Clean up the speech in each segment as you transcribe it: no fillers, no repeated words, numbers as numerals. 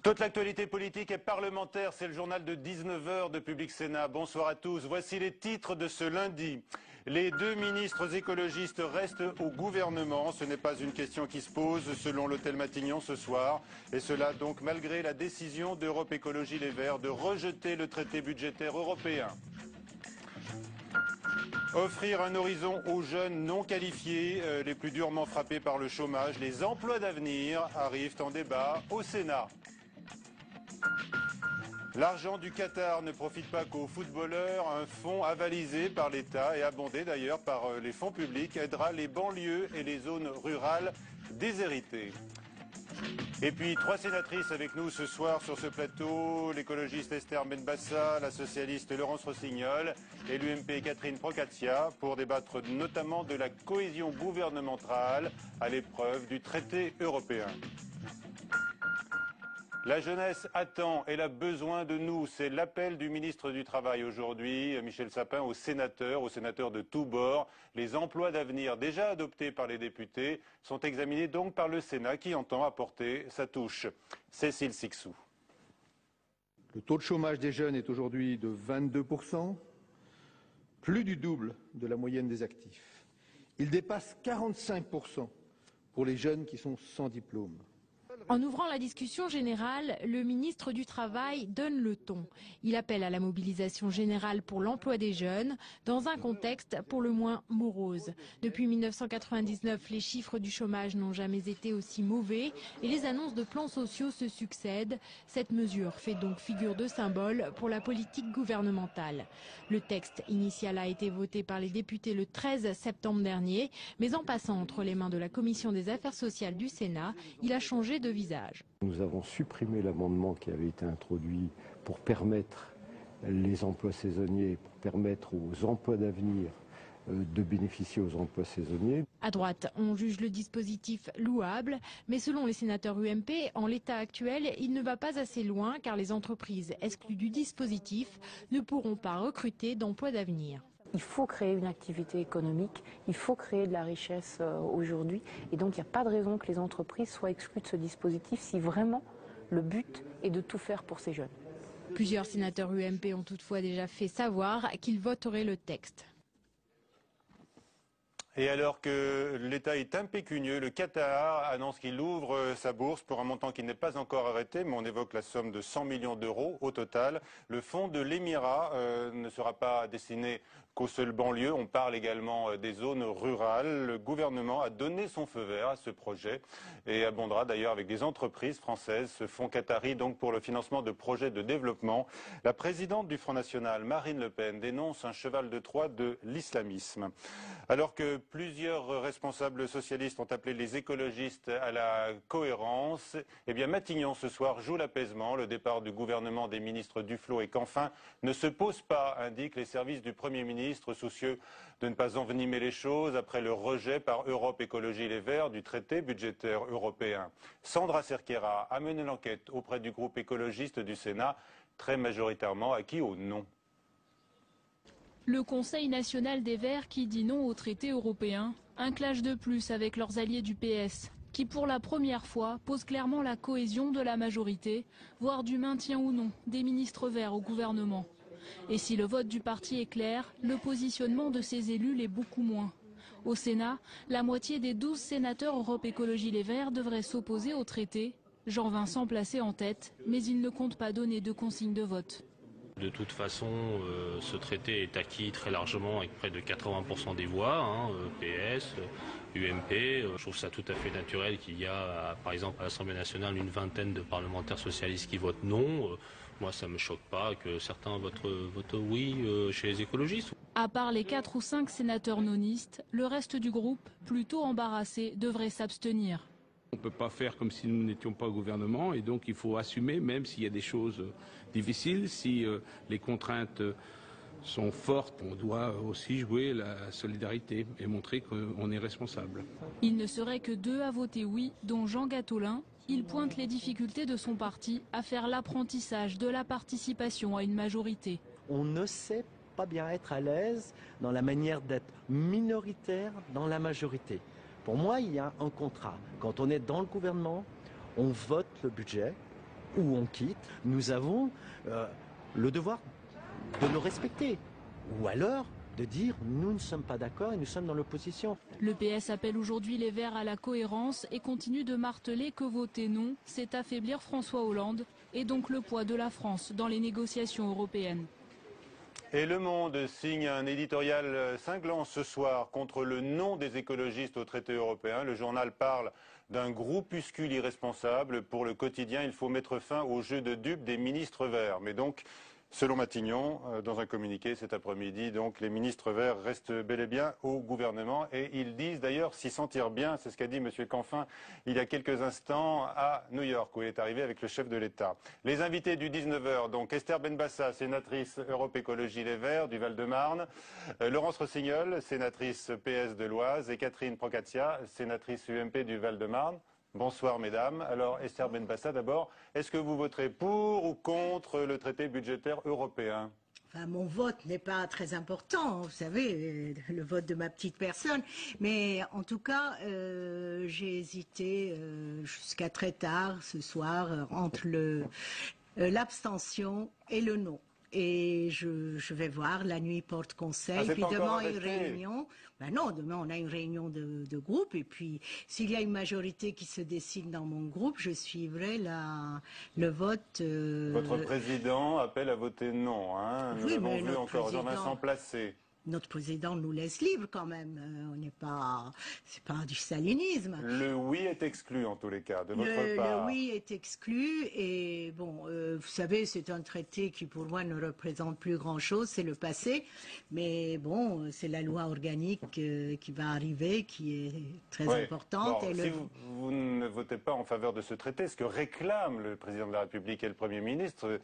Toute l'actualité politique et parlementaire, c'est le journal de 19h de Public Sénat. Bonsoir à tous. Voici les titres de ce lundi. Les deux ministres écologistes restent au gouvernement. Ce n'est pas une question qui se pose selon l'hôtel Matignon ce soir. Et cela donc malgré la décision d'Europe Écologie Les Verts de rejeter le traité budgétaire européen. Offrir un horizon aux jeunes non qualifiés, les plus durement frappés par le chômage, les emplois d'avenir arrivent en débat au Sénat. L'argent du Qatar ne profite pas qu'aux footballeurs. Un fonds avalisé par l'État et abondé d'ailleurs par les fonds publics aidera les banlieues et les zones rurales déshéritées. Et puis 3 sénatrices avec nous ce soir sur ce plateau, l'écologiste Esther Benbassa, la socialiste Laurence Rossignol et l'UMP Catherine Procaccia pour débattre notamment de la cohésion gouvernementale à l'épreuve du traité européen. La jeunesse attend, elle a besoin de nous. C'est l'appel du ministre du Travail aujourd'hui, Michel Sapin, aux sénateurs de tous bords. Les emplois d'avenir déjà adoptés par les députés sont examinés donc par le Sénat qui entend apporter sa touche. Cécile Sixou. Le taux de chômage des jeunes est aujourd'hui de 22%, plus du double de la moyenne des actifs. Il dépasse 45% pour les jeunes qui sont sans diplôme. En ouvrant la discussion générale, le ministre du Travail donne le ton. Il appelle à la mobilisation générale pour l'emploi des jeunes dans un contexte pour le moins morose. Depuis 1999, les chiffres du chômage n'ont jamais été aussi mauvais et les annonces de plans sociaux se succèdent. Cette mesure fait donc figure de symbole pour la politique gouvernementale. Le texte initial a été voté par les députés le 13 septembre dernier, mais en passant entre les mains de la Commission des affaires sociales du Sénat, il a changé de visage. Nous avons supprimé l'amendement qui avait été introduit pour permettre les emplois saisonniers, pour permettre aux emplois d'avenir de bénéficier aux emplois saisonniers. À droite, on juge le dispositif louable, mais selon les sénateurs UMP, en l'état actuel, il ne va pas assez loin car les entreprises exclues du dispositif ne pourront pas recruter d'emplois d'avenir. Il faut créer une activité économique, il faut créer de la richesse aujourd'hui et donc il n'y a pas de raison que les entreprises soient exclues de ce dispositif si vraiment le but est de tout faire pour ces jeunes. Plusieurs sénateurs UMP ont toutefois déjà fait savoir qu'ils voteraient le texte. Et alors que l'État est impécunieux, le Qatar annonce qu'il ouvre sa bourse pour un montant qui n'est pas encore arrêté, mais on évoque la somme de 100 millions d'euros au total. Le fonds de l'Émirat ne sera pas destiné qu'aux seules banlieues. On parle également des zones rurales. Le gouvernement a donné son feu vert à ce projet et abondera d'ailleurs avec des entreprises françaises ce fonds qatari donc pour le financement de projets de développement. La présidente du Front National, Marine Le Pen, dénonce un cheval de Troie de l'islamisme. Alors que plusieurs responsables socialistes ont appelé les écologistes à la cohérence, eh bien Matignon ce soir joue l'apaisement. Le départ du gouvernement des ministres Duflot et Canfin ne se pose pas, indiquent les services du Premier ministre, soucieux de ne pas envenimer les choses après le rejet par Europe Écologie Les Verts du traité budgétaire européen. Sandra Cerquera a mené l'enquête auprès du groupe écologiste du Sénat, très majoritairement acquis au non. Le Conseil national des Verts qui dit non au traité européen, un clash de plus avec leurs alliés du PS, qui pour la première fois pose clairement la cohésion de la majorité, voire du maintien ou non des ministres verts au gouvernement. Et si le vote du parti est clair, le positionnement de ses élus l'est beaucoup moins. Au Sénat, la moitié des 12 sénateurs Europe Écologie Les Verts devraient s'opposer au traité. Jean-Vincent placé en tête, mais il ne compte pas donner de consigne de vote. De toute façon, ce traité est acquis très largement avec près de 80% des voix, PS, UMP. Je trouve ça tout à fait naturel qu'il y a, par exemple, à l'Assemblée nationale, une vingtaine de parlementaires socialistes qui votent non. Moi, ça ne me choque pas que certains votent oui chez les écologistes. À part les 4 ou 5 sénateurs nonistes, le reste du groupe, plutôt embarrassé, devrait s'abstenir. On ne peut pas faire comme si nous n'étions pas au gouvernement et donc il faut assumer, même s'il y a des choses difficiles, si les contraintes sont fortes, on doit aussi jouer la solidarité et montrer qu'on est responsable. Il ne serait que 2 à voter oui, dont Jean Gatolin. Il pointe les difficultés de son parti à faire l'apprentissage de la participation à une majorité. On ne sait pas bien être à l'aise dans la manière d'être minoritaire dans la majorité. Pour moi, il y a un contrat. Quand on est dans le gouvernement, on vote le budget, ou on quitte, nous avons le devoir de le respecter. Ou alors de dire nous ne sommes pas d'accord et nous sommes dans l'opposition. Le PS appelle aujourd'hui les Verts à la cohérence et continue de marteler que voter non, c'est affaiblir François Hollande et donc le poids de la France dans les négociations européennes. Et Le Monde signe un éditorial cinglant ce soir contre le non des écologistes au traité européen. Le journal parle d'un groupuscule irresponsable. Pour le quotidien, il faut mettre fin au jeu de dupes des ministres verts. Mais donc, selon Matignon, dans un communiqué cet après-midi, donc les ministres verts restent bel et bien au gouvernement et ils disent d'ailleurs s'y sentir bien. C'est ce qu'a dit M. Canfin il y a quelques instants à New York où il est arrivé avec le chef de l'État. Les invités du 19h, donc Esther Benbassa, sénatrice Europe Écologie Les Verts du Val-de-Marne, Laurence Rossignol, sénatrice PS de l'Oise et Catherine Procaccia, sénatrice UMP du Val-de-Marne. Bonsoir mesdames. Alors Esther Benbassa d'abord, est-ce que vous voterez pour ou contre le traité budgétaire européen ? Enfin, mon vote n'est pas très important, vous savez, le vote de ma petite personne. Mais en tout cas, j'ai hésité jusqu'à très tard ce soir entre l'abstention et le non. Et je vais voir, la nuit porte conseil, puis demain une réunion. Ben non, demain on a une réunion de groupe, et puis s'il y a une majorité qui se décide dans mon groupe, je suivrai le vote. Votre président appelle à voter non, hein. Nous avons vu encore Jean-Vincent Placé. Notre président nous laisse libre quand même. On n'est pas, c'est pas du stalinisme. Le oui est exclu en tous les cas de votre part. Le oui est exclu et bon, vous savez, c'est un traité qui pour moi ne représente plus grand-chose, c'est le passé. Mais bon, c'est la loi organique qui va arriver, qui est très importante. Bon, si vous ne votez pas en faveur de ce traité, ce que réclament le président de la République et le Premier ministre,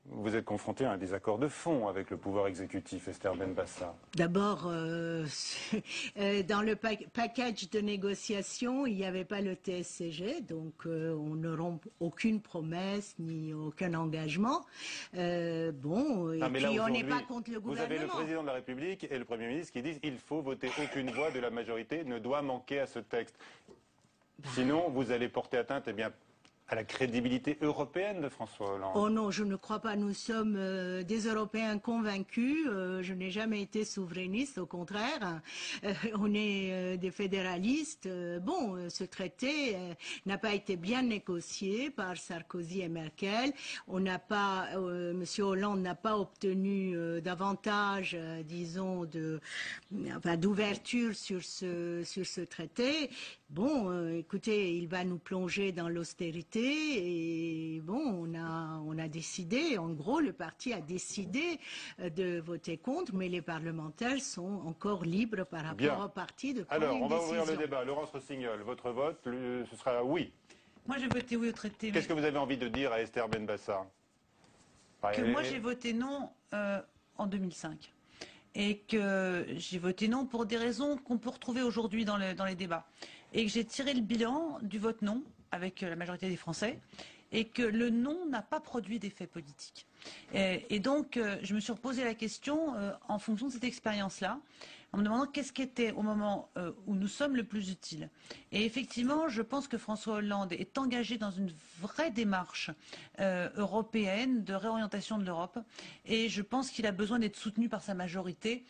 vous êtes confronté à un désaccord de fond avec le pouvoir exécutif, Esther Benbassa. D'abord, dans le package de négociation, il n'y avait pas le TSCG, donc on ne rompt aucune promesse ni aucun engagement. Et puis on n'est pas contre le gouvernement. Vous avez le président de la République et le Premier ministre qui disent il faut voter, aucune voix de la majorité ne doit manquer à ce texte. Sinon, vous allez porter atteinte, à la crédibilité européenne de François Hollande. Oh non, je ne crois pas. Nous sommes des Européens convaincus. Je n'ai jamais été souverainiste, au contraire. On est des fédéralistes. Ce traité n'a pas été bien négocié par Sarkozy et Merkel. On n'a pas, Monsieur Hollande n'a pas obtenu davantage, d'ouverture sur ce traité. Écoutez, il va nous plonger dans l'austérité et on a décidé, en gros, le parti a décidé de voter contre, mais les parlementaires sont encore libres par rapport au parti de prendre une décision. Alors, on va ouvrir le débat. Laurence Rossignol, votre vote, ce sera oui. Moi, j'ai voté oui au traité. Qu'est-ce que vous avez envie de dire à Esther Benbassa ? Moi, j'ai voté non en 2005. Et que j'ai voté non pour des raisons qu'on peut retrouver aujourd'hui dans les débats. Et que j'ai tiré le bilan du vote non avec la majorité des Français et que le non n'a pas produit d'effet politique. Et donc, je me suis reposé la question en fonction de cette expérience-là, en me demandant qu'est-ce qui était au moment où nous sommes le plus utile. Et effectivement, je pense que François Hollande est engagé dans une vraie démarche européenne de réorientation de l'Europe. Et je pense qu'il a besoin d'être soutenu par sa majorité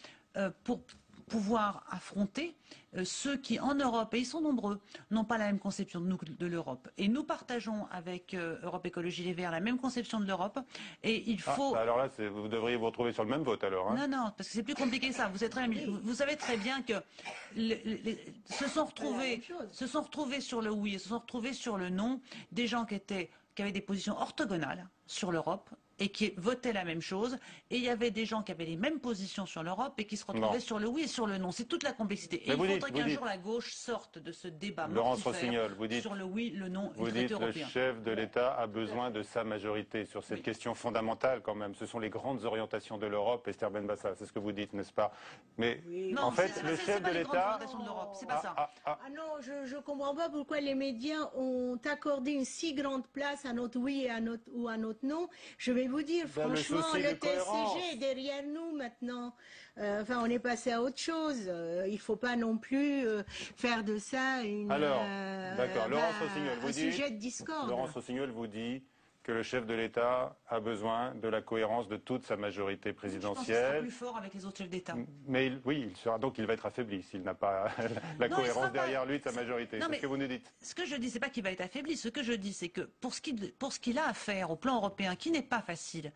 pour pouvoir affronter ceux qui, en Europe, et ils sont nombreux, n'ont pas la même conception de l'Europe. Et nous partageons avec Europe Écologie Les Verts la même conception de l'Europe. Et il faut... alors là, vous devriez vous retrouver sur le même vote, alors. Hein. Non, parce que c'est plus compliqué que ça. Vous savez très bien que se sont retrouvés sur le oui et se sont retrouvés sur le non des gens qui avaient des positions orthogonales sur l'Europe et qui votaient la même chose, et il y avait des gens qui avaient les mêmes positions sur l'Europe et qui se retrouvaient sur le oui et sur le non. C'est toute la complexité. Et il faudrait qu'un jour la gauche sorte de ce débat mortifère sur le oui, le non et le traité européen. Le chef de l'État a besoin de sa majorité sur cette question fondamentale quand même. Ce sont les grandes orientations de l'Europe, Esther Benbassa, c'est ce que vous dites, n'est-ce pas? Mais en fait, le chef de l'État... C'est pas ça. Non, je ne comprends pas pourquoi les médias ont accordé une si grande place à notre oui et à notre non. Je vais vous dire, franchement, le TSCG est derrière nous maintenant. On est passé à autre chose. Il ne faut pas non plus faire de ça Laurence Rossignol, un sujet de discorde. Laurence Rossignol vous dit que le chef de l'État a besoin de la cohérence de toute sa majorité présidentielle. Je pense qu'il sera plus fort avec les autres chefs d'État. Mais oui, il va être affaibli s'il n'a pas la cohérence derrière lui de sa majorité. C'est ce que vous nous dites. Ce que je dis, c'est pas qu'il va être affaibli. Ce que je dis, c'est que pour ce qu'il a à faire au plan européen, qui n'est pas facile,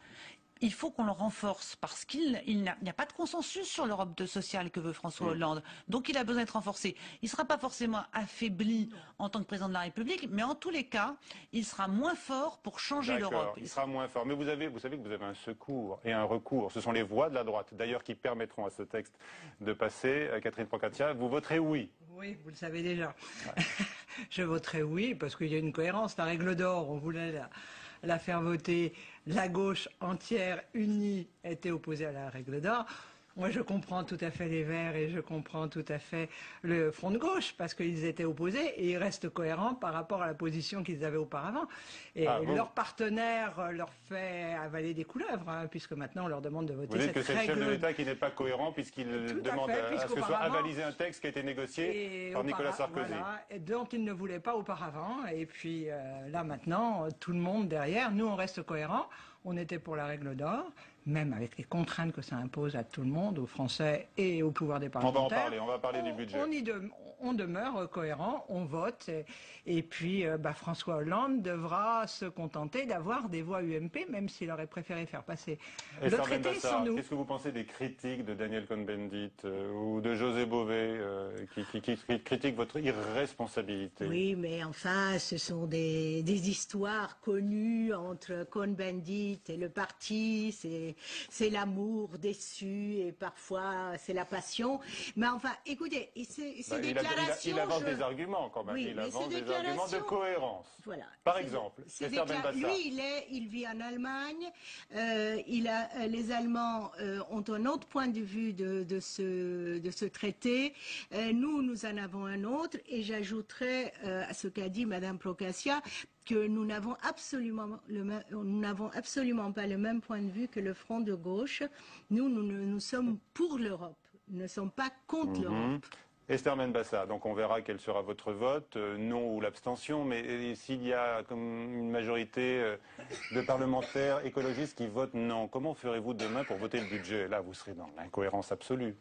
il faut qu'on le renforce parce qu'il n'y a pas de consensus sur l'Europe sociale que veut François Hollande. Donc il a besoin d'être renforcé. Il ne sera pas forcément affaibli en tant que président de la République, mais en tous les cas, il sera moins fort pour changer l'Europe. Il sera moins fort. Mais vous savez que vous avez un secours et un recours. Ce sont les voix de la droite, d'ailleurs, qui permettront à ce texte de passer. Catherine Procaccia, vous voterez oui? Oui, vous le savez déjà. Ouais. Je voterai oui parce qu'il y a une cohérence. La règle d'or, on voulait la faire voter. La gauche entière, unie, était opposée à la règle d'or. Moi, je comprends tout à fait les Verts et je comprends tout à fait le Front de gauche parce qu'ils étaient opposés et ils restent cohérents par rapport à la position qu'ils avaient auparavant. Et leur partenaire leur fait avaler des couleuvres, hein, puisque maintenant on leur demande de voter cette règle. Vous dites que c'est le chef de l'État qui n'est pas cohérent puisqu'il demande à ce que soit avalisé un texte qui a été négocié par Nicolas Sarkozy. Voilà, dont il ne voulait pas auparavant. Et puis là maintenant, tout le monde derrière, nous on reste cohérents. On était pour la règle d'or, même avec les contraintes que ça impose à tout le monde, aux Français et au pouvoir des parlementaires. On va parler du budget. On demeure cohérent, on vote, et puis François Hollande devra se contenter d'avoir des voix UMP, même s'il aurait préféré faire passer le traité sans nous. Qu'est-ce que vous pensez des critiques de Daniel Cohn-Bendit ou de José Bové qui critiquent votre irresponsabilité? Oui, mais enfin, ce sont des histoires connues entre Cohn-Bendit et le parti, c'est l'amour déçu et parfois c'est la passion. Mais enfin, écoutez, ces déclarations... Il avance des arguments quand même, il avance des arguments de cohérence. Voilà. Par exemple, lui, il vit en Allemagne, les Allemands ont un autre point de vue de ce traité, nous en avons un autre, et j'ajouterais à ce qu'a dit Madame Procaccia, que nous n'avons absolument pas le même point de vue que le Front de gauche. Nous sommes pour l'Europe, nous ne sommes pas contre l'Europe. Esther Benbassa, donc on verra quel sera votre vote, non ou l'abstention, mais s'il y a comme une majorité de parlementaires écologistes qui votent non, comment ferez-vous demain pour voter le budget? Là, vous serez dans l'incohérence absolue.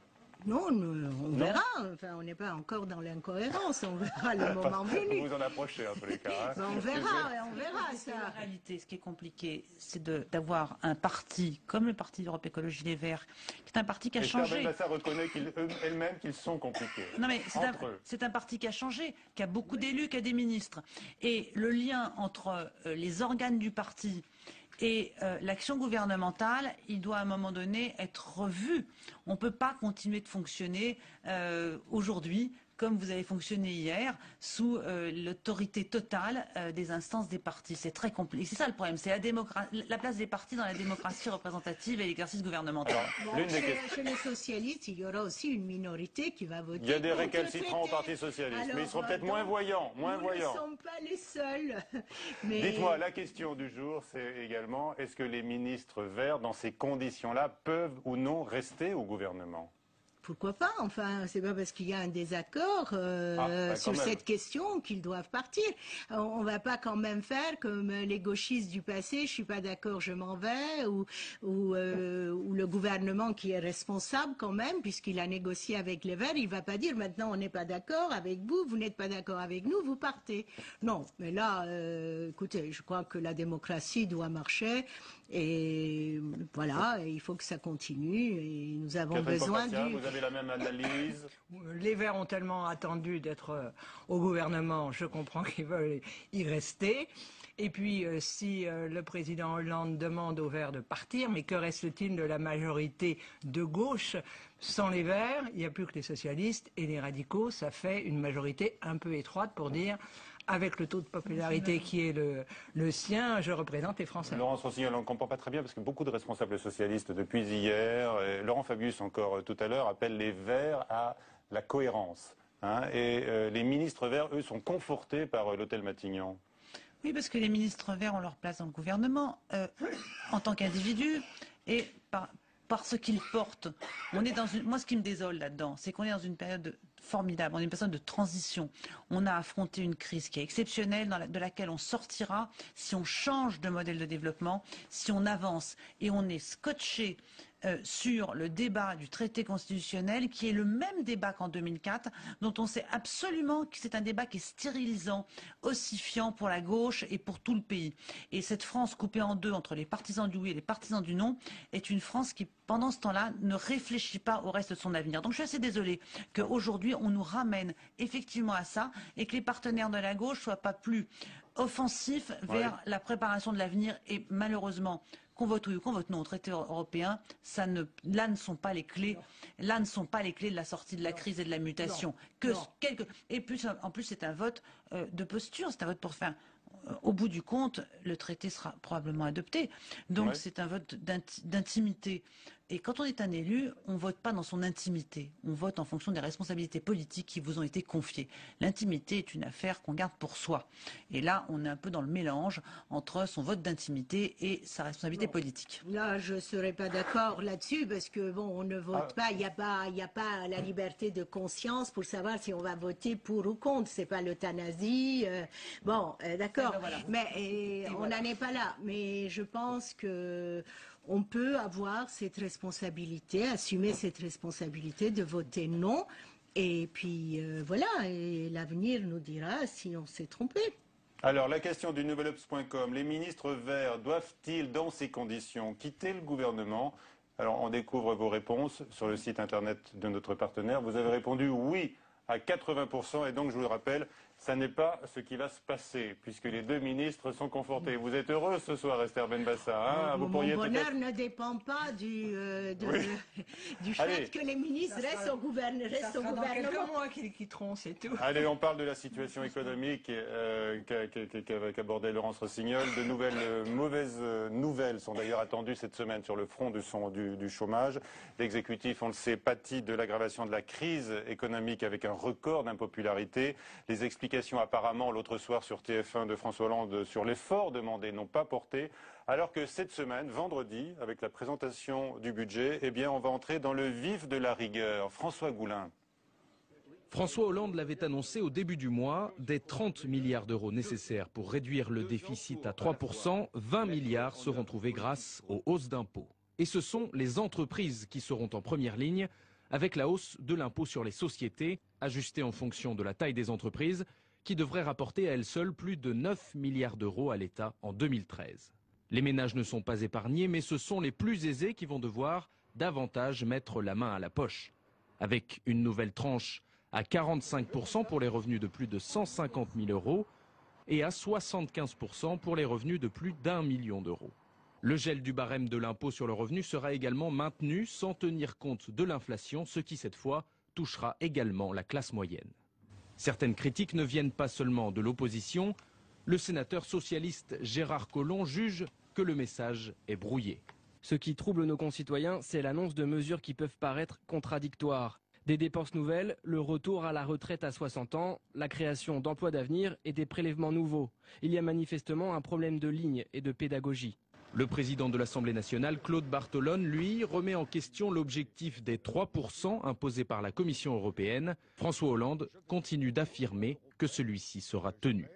Non, on verra. Enfin, on n'est pas encore dans l'incohérence. On verra le moment venu. Vous en approchez en tous les cas. On verra. Ça. En réalité, ce qui est compliqué, c'est d'avoir un parti comme le Parti d'Europe Écologie Les Verts, qui est un parti qui a changé. Ça reconnaît elle-même qu'ils sont compliqués. Non, mais c'est un parti qui a changé, qui a beaucoup d'élus, qui a des ministres. Et le lien entre les organes du parti et l'action gouvernementale, il doit à un moment donné être revu. On ne peut pas continuer de fonctionner aujourd'hui comme vous avez fonctionné hier, sous l'autorité totale des instances des partis. C'est très compliqué. C'est ça le problème, c'est la place des partis dans la démocratie représentative et l'exercice gouvernemental. Chez les socialistes, il y aura aussi une minorité qui va voter. Il y a des récalcitrants au Parti socialiste, mais ils seront peut-être moins voyants. Nous ne sommes pas les seuls. Dites-moi, la question du jour, c'est également, est-ce que les ministres verts, dans ces conditions-là, peuvent ou non rester au gouvernement ? Pourquoi pas? Enfin, c'est pas parce qu'il y a un désaccord sur cette question qu'ils doivent partir. On va pas quand même faire comme les gauchistes du passé, je suis pas d'accord, je m'en vais, ou le gouvernement qui est responsable quand même, puisqu'il a négocié avec les Verts, il va pas dire maintenant on n'est pas d'accord avec vous, vous n'êtes pas d'accord avec nous, vous partez. Non, mais là, écoutez, je crois que la démocratie doit marcher. Et voilà, il faut que ça continue et nous avons besoin du... Vous avez la même analyse? Les Verts ont tellement attendu d'être au gouvernement, je comprends qu'ils veulent y rester. Et puis, si le président Hollande demande aux Verts de partir, mais que reste-t-il de la majorité de gauche? Sans les Verts, il n'y a plus que les socialistes et les radicaux. Ça fait une majorité un peu étroite pour dire... Avec le taux de popularité qui est le sien, je représente les Français. Laurence Rossignol, on ne comprend pas très bien parce que beaucoup de responsables socialistes depuis hier, et Laurent Fabius encore tout à l'heure, appellent les Verts à la cohérence. Et les ministres Verts, eux, sont confortés par l'hôtel Matignon. Oui, parce que les ministres Verts ont leur place dans le gouvernement en tant qu'individus et par ce qu'ils portent. On est dans moi, ce qui me désole là-dedans, c'est qu'on est dans une période formidable, on est une personne de transition. On a affronté une crise qui est exceptionnelle, de laquelle on sortira si on change de modèle de développement, si on avance et on est scotché sur le débat du traité constitutionnel, qui est le même débat qu'en 2004, dont on sait absolument que c'est un débat qui est stérilisant, ossifiant pour la gauche et pour tout le pays. Et cette France coupée en deux entre les partisans du oui et les partisans du non est une France qui, pendant ce temps-là, ne réfléchit pas au reste de son avenir. Donc je suis assez désolée qu'aujourd'hui on nous ramène effectivement à ça et que les partenaires de la gauche soient pas plus offensifs vers la préparation de l'avenir et malheureusement qu'on vote oui ou qu'on vote non au traité européen, là ne sont pas les clés. Là ne sont pas les clés de la sortie de la crise et de la mutation. Et puis en plus c'est un vote de posture, c'est un vote pour faire. Au bout du compte, le traité sera probablement adopté. Donc c'est un vote d'intimité. Et quand on est un élu, on ne vote pas dans son intimité. On vote en fonction des responsabilités politiques qui vous ont été confiées. L'intimité est une affaire qu'on garde pour soi. Et là, on est un peu dans le mélange entre son vote d'intimité et sa responsabilité politique. Là, je ne serais pas d'accord là-dessus parce que bon, on ne vote pas. Il n'y a pas la liberté de conscience pour savoir si on va voter pour ou contre. C'est pas l'euthanasie. D'accord. Voilà. Mais on n'en est pas là. Mais je pense que on peut avoir cette responsabilité, assumer cette responsabilité de voter non. Et puis voilà, et l'avenir nous dira si on s'est trompé. Alors la question du nouvelobs.com, les ministres verts doivent-ils dans ces conditions quitter le gouvernement? Alors on découvre vos réponses sur le site internet de notre partenaire. Vous avez répondu oui à 80% et donc je vous le rappelle, ça n'est pas ce qui va se passer, puisque les deux ministres sont confortés. Vous êtes heureux ce soir, Esther Benbassa, hein? Mon bonheur ne dépend pas du fait que les ministres restent au gouvernement. Dans quelques mois qu'ils quitteront, c'est tout. Allez, on parle de la situation économique qu'abordait Laurence Rossignol. De nouvelles mauvaises nouvelles sont d'ailleurs attendues cette semaine sur le front du chômage. L'exécutif, on le sait, pâtit de l'aggravation de la crise économique avec un record d'impopularité. Les explications apparemment l'autre soir sur TF1 de François Hollande sur l'effort demandé n'ont pas porté, alors que cette semaine, vendredi, avec la présentation du budget, eh bien on va entrer dans le vif de la rigueur. François Goulin. François Hollande l'avait annoncé au début du mois, des 30 milliards d'euros nécessaires pour réduire le déficit à 3%, 20 milliards seront trouvés grâce aux hausses d'impôts. Et ce sont les entreprises qui seront en première ligne, avec la hausse de l'impôt sur les sociétés, ajustée en fonction de la taille des entreprises, qui devrait rapporter à elle seule plus de 9 milliards d'euros à l'État en 2013. Les ménages ne sont pas épargnés, mais ce sont les plus aisés qui vont devoir davantage mettre la main à la poche. Avec une nouvelle tranche à 45% pour les revenus de plus de 150 000 euros et à 75% pour les revenus de plus d'1 million d'euros. Le gel du barème de l'impôt sur le revenu sera également maintenu sans tenir compte de l'inflation, ce qui cette fois touchera également la classe moyenne. Certaines critiques ne viennent pas seulement de l'opposition. Le sénateur socialiste Gérard Collomb juge que le message est brouillé. Ce qui trouble nos concitoyens, c'est l'annonce de mesures qui peuvent paraître contradictoires. Des dépenses nouvelles, le retour à la retraite à 60 ans, la création d'emplois d'avenir et des prélèvements nouveaux. Il y a manifestement un problème de ligne et de pédagogie. Le président de l'Assemblée nationale, Claude Bartolone, lui, remet en question l'objectif des 3% imposé par la Commission européenne. François Hollande continue d'affirmer que celui-ci sera tenu.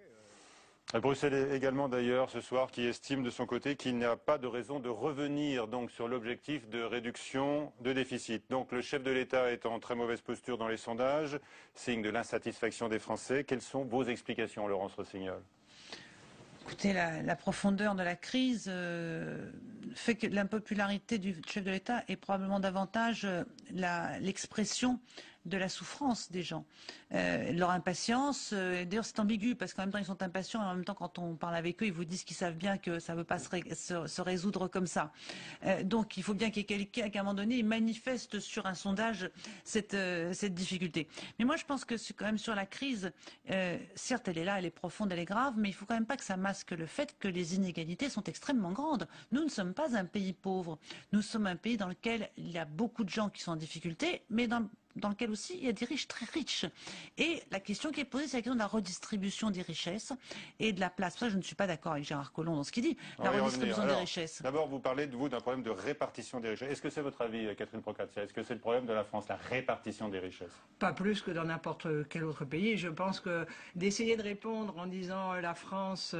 Bruxelles également d'ailleurs ce soir qui estime de son côté qu'il n'y a pas de raison de revenir donc sur l'objectif de réduction de déficit. Donc le chef de l'État est en très mauvaise posture dans les sondages, signe de l'insatisfaction des Français. Quelles sont vos explications, Laurence Rossignol ? Écoutez, la profondeur de la crise fait que l'impopularité du chef de l'État est probablement davantage l'expression de la souffrance des gens, leur impatience. D'ailleurs, c'est ambigu parce qu'en même temps ils sont impatients et en même temps quand on parle avec eux, ils vous disent qu'ils savent bien que ça ne veut pas se résoudre comme ça. Donc il faut bien qu'il y ait quelqu'un qu'à un moment donné il manifeste sur un sondage cette difficulté. Mais moi je pense que quand même sur la crise, certes elle est là, elle est profonde, elle est grave, mais il faut quand même pas que ça masque le fait que les inégalités sont extrêmement grandes. Nous ne sommes pas un pays pauvre, nous sommes un pays dans lequel il y a beaucoup de gens qui sont en difficulté, mais dans lequel aussi il y a des riches très riches. Et la question qui est posée, c'est la question de la redistribution des richesses et de la place. Ça, je ne suis pas d'accord avec Gérard Collomb dans ce qu'il dit. La redistribution des richesses. D'abord, vous parlez d'un problème de répartition des richesses. Est-ce que c'est votre avis, Catherine Procaccia? Est-ce que c'est le problème de la France, la répartition des richesses? Pas plus que dans n'importe quel autre pays. Je pense que d'essayer de répondre en disant la France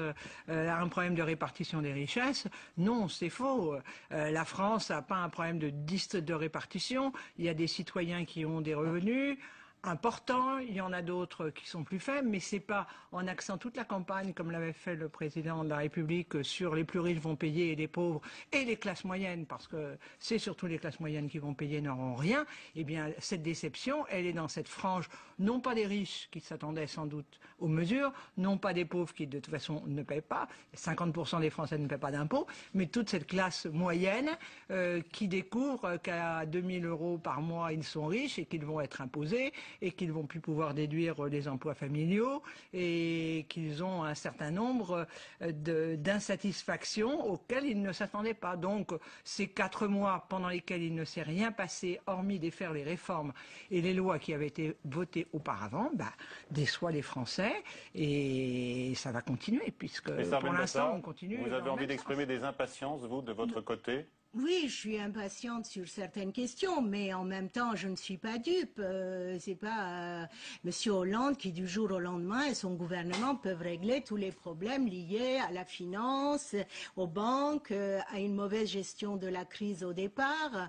a un problème de répartition des richesses, non, c'est faux. La France n'a pas un problème de répartition. Il y a des citoyens qui ont des revenus importants, il y en a d'autres qui sont plus faibles, mais c'est pas en axant toute la campagne, comme l'avait fait le président de la République, sur les plus riches vont payer et les pauvres et les classes moyennes, parce que c'est surtout les classes moyennes qui vont payer, n'auront rien. Eh bien, cette déception, elle est dans cette frange, non pas des riches qui s'attendaient sans doute aux mesures, non pas des pauvres qui de toute façon ne paient pas, 50% des Français ne paient pas d'impôts, mais toute cette classe moyenne qui découvre qu'à 2000 € par mois, ils sont riches et qu'ils vont être imposés, et qu'ils vont plus pouvoir déduire les emplois familiaux et qu'ils ont un certain nombre d'insatisfactions auxquelles ils ne s'attendaient pas. Donc ces 4 mois pendant lesquels il ne s'est rien passé, hormis défaire les réformes et les lois qui avaient été votées auparavant, déçoit les Français et ça va continuer puisque pour l'instant on continue. Vous avez envie d'exprimer des impatiences, vous, de votre côté? Oui, je suis impatiente sur certaines questions, mais en même temps, je ne suis pas dupe. C'est pas Monsieur Hollande qui, du jour au lendemain, et son gouvernement peuvent régler tous les problèmes liés à la finance, aux banques, à une mauvaise gestion de la crise au départ.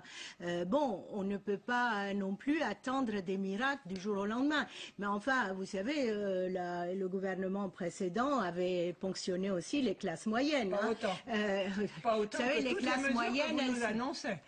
Bon, on ne peut pas non plus attendre des miracles du jour au lendemain. Mais enfin, vous savez, le gouvernement précédent avait ponctionné aussi les classes moyennes. Pas autant. Pas autant. Vous savez, les classes moyennes. Nous annonçait.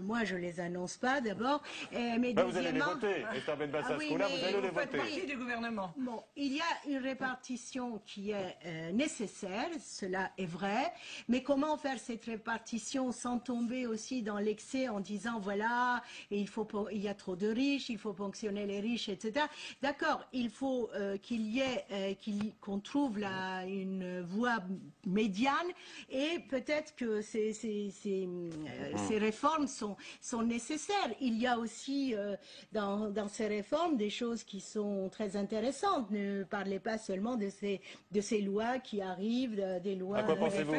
Moi, je les annonce pas d'abord. Mais vous allez les voter. Esther Benbassa-Skoulas, vous allez les voter. Partie du gouvernement. Bon, il y a une répartition qui est nécessaire, cela est vrai. Mais comment faire cette répartition sans tomber aussi dans l'excès en disant voilà, il y a trop de riches, il faut ponctionner les riches, etc. D'accord, il faut qu'on trouve là une voie médiane et peut-être que ces réformes sont nécessaires. Il y a aussi dans ces réformes des choses qui sont très intéressantes. Ne parlez pas seulement de ces lois qui arrivent, des lois. À quoi pensez-vous?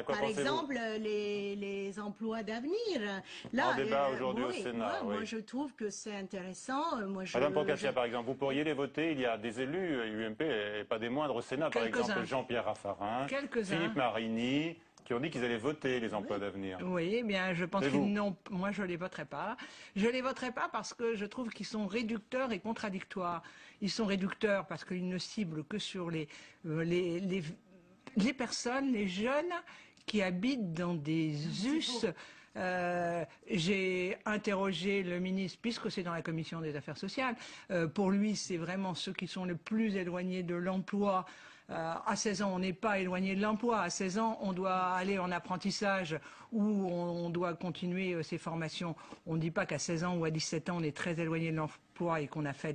Par exemple, les emplois d'avenir. Là, en débat aujourd'hui au Sénat. Moi, je trouve que c'est intéressant. Madame Procaccia, par exemple, vous pourriez les voter. Il y a des élus UMP et pas des moindres au Sénat, par exemple Jean-Pierre Raffarin, Philippe Marini, qui ont dit qu'ils allaient voter les emplois d'avenir. Oui, eh bien, je pense qu'ils n'ont. Moi, je les voterai pas. Je les voterai pas parce que je trouve qu'ils sont réducteurs et contradictoires. Ils sont réducteurs parce qu'ils ne ciblent que sur les personnes, les jeunes qui habitent dans des us. J'ai interrogé le ministre, puisque c'est dans la commission des affaires sociales. Pour lui, c'est vraiment ceux qui sont les plus éloignés de l'emploi. À 16 ans, on n'est pas éloigné de l'emploi. À 16 ans, on doit aller en apprentissage ou on doit continuer ses formations. On ne dit pas qu'à 16 ans ou à 17 ans, on est très éloigné de l'emploi et qu'on a fait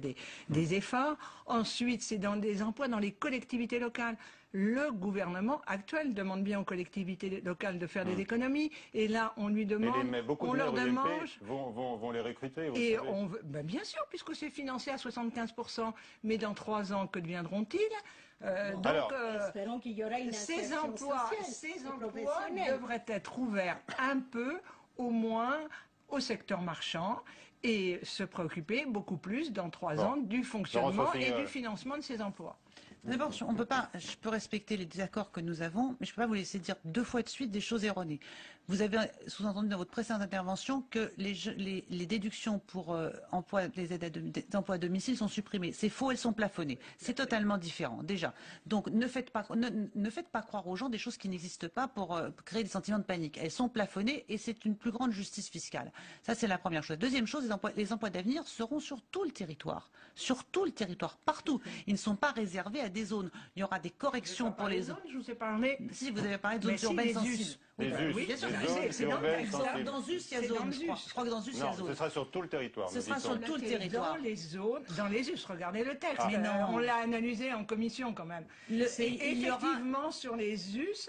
des efforts. Ensuite, c'est dans des emplois dans les collectivités locales. Le gouvernement actuel demande bien aux collectivités locales de faire des économies. Et là, on lui demande, on leur demande... vont les recruter, vous et on veut, bien sûr, puisque c'est financé à 75%. Mais dans 3 ans, que deviendront-ils? Espérons qu'il y aura une ces emplois devraient être ouverts un peu, au moins, au secteur marchand et se préoccuper beaucoup plus dans 3 ans du fonctionnement et du financement de ces emplois. D'abord, je peux respecter les désaccords que nous avons, mais je ne peux pas vous laisser dire 2 fois de suite des choses erronées. Vous avez sous-entendu dans votre précédente intervention que les déductions pour les aides d'emploi à domicile sont supprimées. C'est faux, elles sont plafonnées. C'est totalement différent, déjà. Donc ne faites pas croire aux gens des choses qui n'existent pas pour créer des sentiments de panique. Elles sont plafonnées et c'est une plus grande justice fiscale. Ça, c'est la première chose. Deuxième chose, les emplois d'avenir seront sur tout le territoire. Sur tout le territoire, partout. Ils ne sont pas réservés à des zones. Il y aura des corrections pour les zones. Je vous ai parlé. Si, vous avez parlé de zones urbaines sensibles. Oui, bien sûr. C'est dans ZUS, il y a zone. Je crois que dans ZUS, il y a zone. Ce sera sur tout le territoire. Ce sera sur tout le territoire. Dans les zones, dans les ZUS, regardez le texte. Mais non. On l'a analysé en commission quand même. C'est effectivement sur les US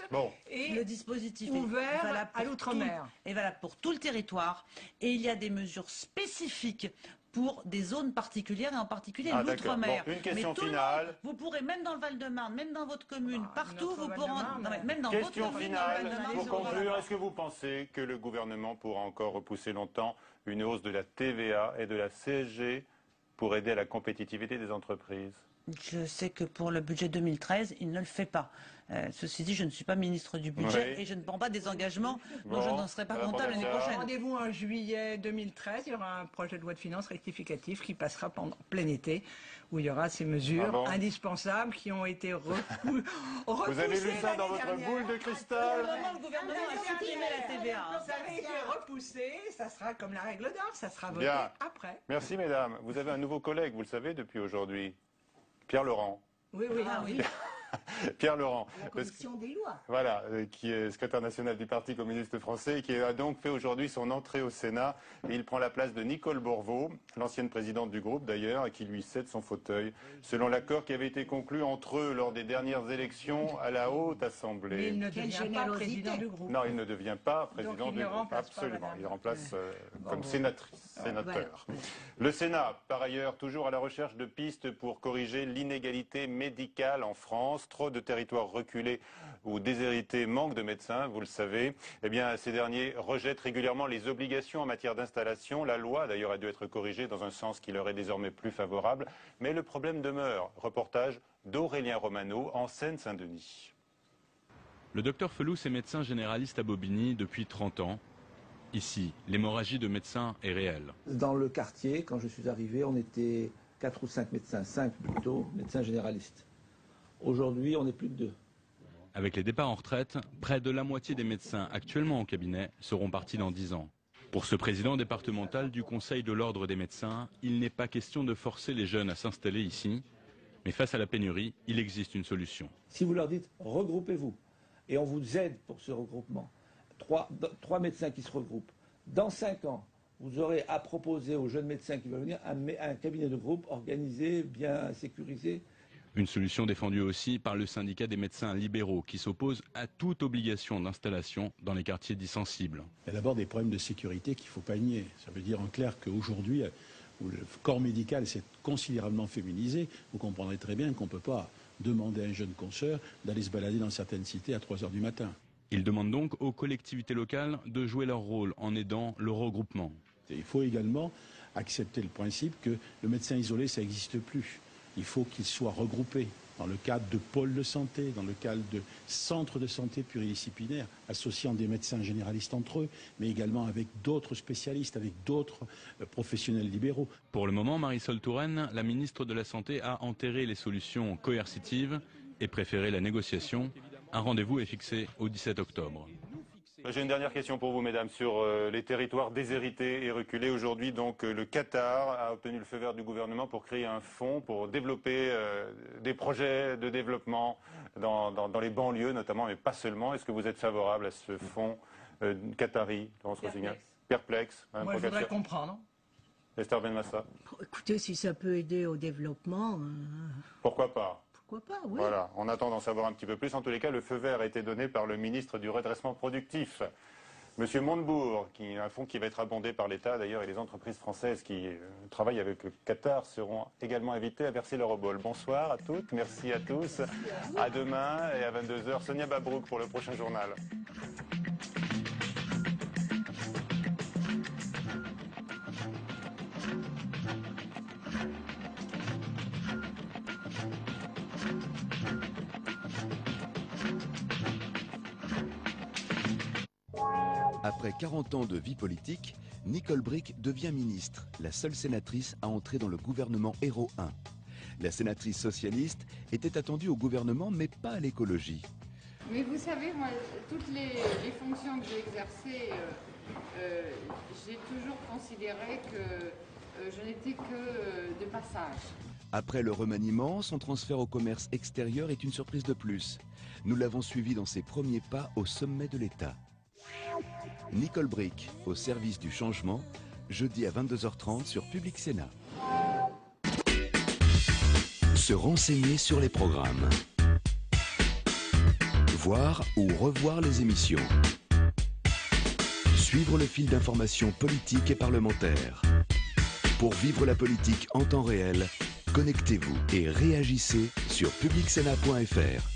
et le dispositif ouvert à l'outre-mer. Est valable pour tout le territoire. Et il y a des mesures spécifiques pour des zones particulières et en particulier l'outre-mer. Bon, une question mais tout finale. le monde, vous pourrez, même dans le Val-de-Marne, même dans votre commune, partout, vous pourrez, même dans question votre commune, finale, dans le Val-de-Marne, pour conclure, est-ce que vous pensez que le gouvernement pourra encore repousser longtemps une hausse de la TVA et de la CSG pour aider à la compétitivité des entreprises? Je sais que pour le budget 2013, il ne le fait pas. Ceci dit, je ne suis pas ministre du budget et je ne prends pas des engagements dont je n'en serai pas comptable l'année prochaine. Rendez-vous en juillet 2013, il y aura un projet de loi de finances rectificatif qui passera pendant plein été, où il y aura ces mesures indispensables qui ont été repoussées. Vous avez lu ça dans votre boule de cristal? Pour le moment, le gouvernement a supprimé la TVA. Ça avait été repoussé, ça sera comme la règle d'or, ça sera voté après. Merci mesdames. Vous avez un nouveau collègue, vous le savez, depuis aujourd'hui. Pierre Laurent. Oui. Pierre Laurent. La commission des lois. Voilà, qui est secrétaire national du Parti communiste français et qui a donc fait aujourd'hui son entrée au Sénat. Et il prend la place de Nicole Borvo, l'ancienne présidente du groupe d'ailleurs, et qui lui cède son fauteuil, selon l'accord qui avait été conclu entre eux lors des dernières élections à la Haute Assemblée. Mais il ne devient pas président du groupe. Non, il ne devient pas président du groupe. Absolument, il remplace comme sénateur. Le Sénat, par ailleurs, toujours à la recherche de pistes pour corriger l'inégalité médicale en France. Trop de territoires reculés ou déshérités manquent de médecins, vous le savez. Eh bien, ces derniers rejettent régulièrement les obligations en matière d'installation. La loi, d'ailleurs, a dû être corrigée dans un sens qui leur est désormais plus favorable. Mais le problème demeure. Reportage d'Aurélien Romano en Seine-Saint-Denis. Le docteur Felous est médecin généraliste à Bobigny depuis 30 ans. Ici, l'hémorragie de médecins est réelle. Dans le quartier, quand je suis arrivé, on était 4 ou 5 médecins, 5 plutôt, médecins généralistes. Aujourd'hui, on est plus de 2. Avec les départs en retraite, près de la moitié des médecins actuellement au cabinet seront partis dans 10 ans. Pour ce président départemental du Conseil de l'Ordre des médecins, il n'est pas question de forcer les jeunes à s'installer ici. Mais face à la pénurie, il existe une solution. Si vous leur dites « regroupez-vous » et on vous aide pour ce regroupement, 3 médecins qui se regroupent, dans 5 ans, vous aurez à proposer aux jeunes médecins qui veulent venir un cabinet de groupe organisé, bien sécurisé. Une solution défendue aussi par le syndicat des médecins libéraux qui s'oppose à toute obligation d'installation dans les quartiers dits sensibles. Il y a d'abord des problèmes de sécurité qu'il ne faut pas nier. Ça veut dire en clair qu'aujourd'hui, où le corps médical s'est considérablement féminisé, vous comprendrez très bien qu'on ne peut pas demander à un jeune consoeur d'aller se balader dans certaines cités à 3 heures du matin. Il demande donc aux collectivités locales de jouer leur rôle en aidant le regroupement. Il faut également accepter le principe que le médecin isolé, ça n'existe plus. Il faut qu'il soit regroupé dans le cadre de pôles de santé, dans le cadre de centres de santé pluridisciplinaires, associant des médecins généralistes entre eux, mais également avec d'autres spécialistes, avec d'autres professionnels libéraux. Pour le moment, Marisol Touraine, la ministre de la Santé, a enterré les solutions coercitives et préféré la négociation. Un rendez-vous est fixé au 17 octobre. J'ai une dernière question pour vous, mesdames, sur les territoires déshérités et reculés. Aujourd'hui, donc, le Qatar a obtenu le feu vert du gouvernement pour créer un fonds pour développer des projets de développement dans les banlieues, notamment, mais pas seulement. Est-ce que vous êtes favorable à ce fonds qatari, Laurence Rossignol? Perplexe. Moi, je voudrais comprendre. Esther Benmassa. Écoutez, si ça peut aider au développement... Pourquoi pas? Pourquoi pas, oui. Voilà, on attend d'en savoir un petit peu plus. En tous les cas, le feu vert a été donné par le ministre du redressement productif, Monsieur Montebourg, qui est un fonds qui va être abondé par l'État d'ailleurs, et les entreprises françaises qui travaillent avec le Qatar seront également invitées à verser leur obol. Bonsoir à toutes, merci à tous. À demain et à 22h, Sonia Babrouk pour le prochain journal. Après 40 ans de vie politique, Nicole Bricq devient ministre, la seule sénatrice à entrer dans le gouvernement Hérault 1. La sénatrice socialiste était attendue au gouvernement, mais pas à l'écologie. Mais vous savez, moi, toutes les fonctions que j'ai exercées, j'ai toujours considéré que je n'étais que de passage. Après le remaniement, son transfert au commerce extérieur est une surprise de plus. Nous l'avons suivi dans ses premiers pas au sommet de l'État. Nicole Bricq, au service du changement, jeudi à 22h30 sur Public Sénat. Se renseigner sur les programmes. Voir ou revoir les émissions. Suivre le fil d'information politique et parlementaire. Pour vivre la politique en temps réel, connectez-vous et réagissez sur publicsena.fr.